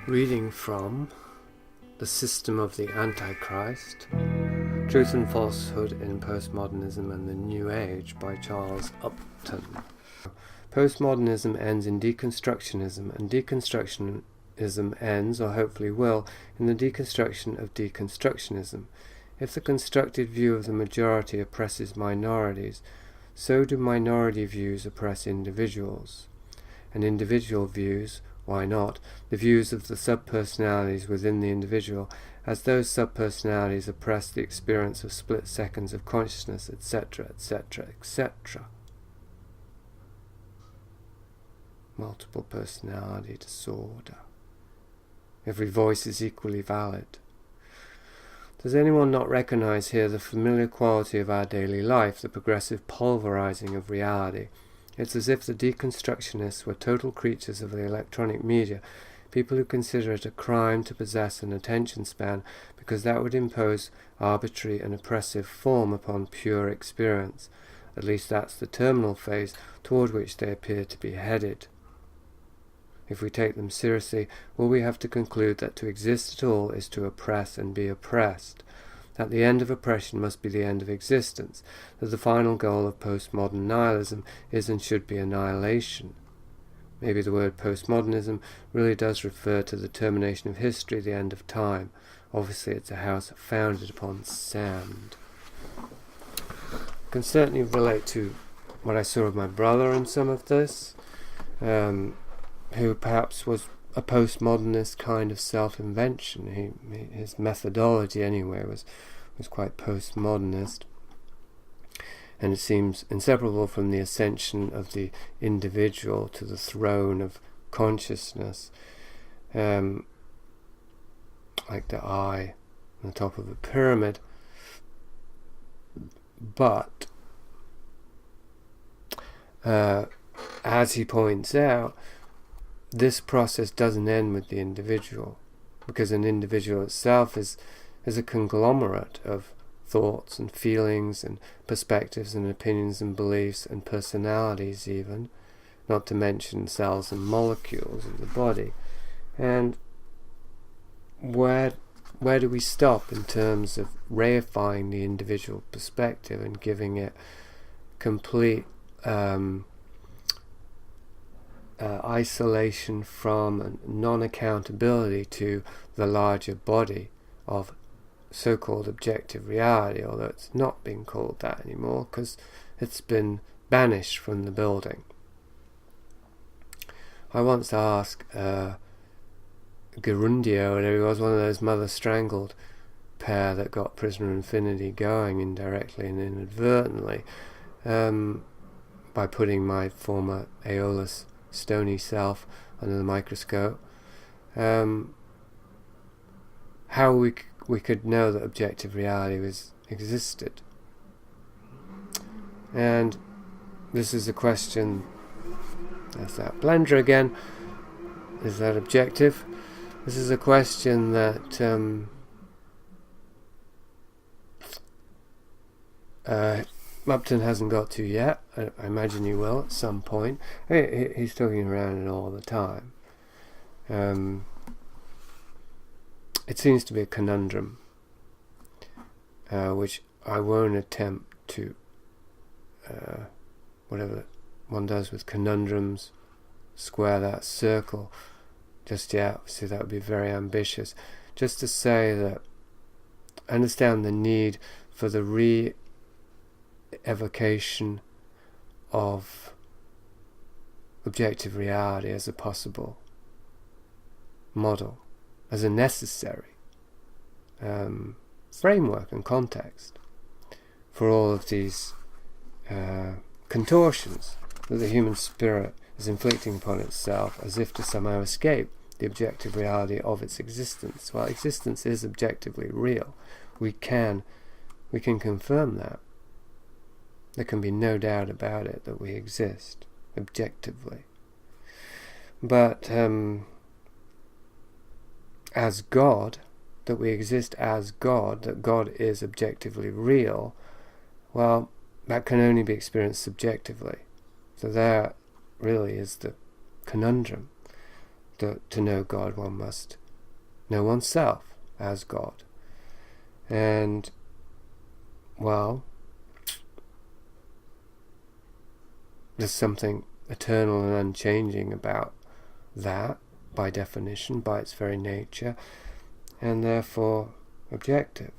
Reading from The System of the Antichrist, Truth and Falsehood in Postmodernism and the New Age by Charles Upton. Postmodernism ends in deconstructionism, and deconstructionism ends, or hopefully will, in the deconstruction of deconstructionism. If the constructed view of the majority oppresses minorities, so do minority views oppress individuals. And individual views, why not, the views of the subpersonalities within the individual, as those subpersonalities oppress the experience of split seconds of consciousness, etc., etc., etc. Multiple personality disorder. Every voice is equally valid. Does anyone not recognize here the familiar quality of our daily life, the progressive pulverizing of reality? It's as if the deconstructionists were total creatures of the electronic media, people who consider it a crime to possess an attention span because that would impose arbitrary and oppressive form upon pure experience. At least that's the terminal phase toward which they appear to be headed. If we take them seriously, will we have to conclude that to exist at all is to oppress and be oppressed? That the end of oppression must be the end of existence, that the final goal of postmodern nihilism is and should be annihilation. Maybe the word postmodernism really does refer to the termination of history, the end of time. Obviously it's a house founded upon sand. I can certainly relate to what I saw of my brother in some of this, who perhaps was a postmodernist kind of self-invention. His methodology anyway was quite postmodernist, and it seems inseparable from the ascension of the individual to the throne of consciousness, like the eye on the top of a pyramid. But as he points out, this process doesn't end with the individual, because an individual itself is a conglomerate of thoughts and feelings and perspectives and opinions and beliefs and personalities even, not to mention cells and molecules of the body. And where do we stop in terms of reifying the individual perspective and giving it complete isolation from and non-accountability to the larger body of so-called objective reality, although it's not being called that anymore because it's been banished from the building. I once asked Gerundio, whatever he was, one of those mother-strangled pair that got Prisoner Infinity going indirectly and inadvertently, by putting my former Aeolus stony self under the microscope, how we could know that objective reality existed. And this is a question, that's that blender again, is that objective? This is a question that Upton hasn't got to yet. I imagine he will at some point. He's talking around it all the time. It seems to be a conundrum, which I won't attempt to, whatever one does with conundrums, square that circle just yet. Obviously that would be very ambitious. Just to say that I understand the need for the re-evocation of objective reality as a possible model, as a necessary framework and context for all of these contortions that the human spirit is inflicting upon itself as if to somehow escape the objective reality of its existence. Well, existence is objectively real. We can confirm that. There can be no doubt about it that we exist objectively. But as God, that we exist as God, that God is objectively real, well, that can only be experienced subjectively. So there really is the conundrum. to know God, one must know oneself as God. And, well, there's something eternal and unchanging about that, by definition, by its very nature, and therefore objective.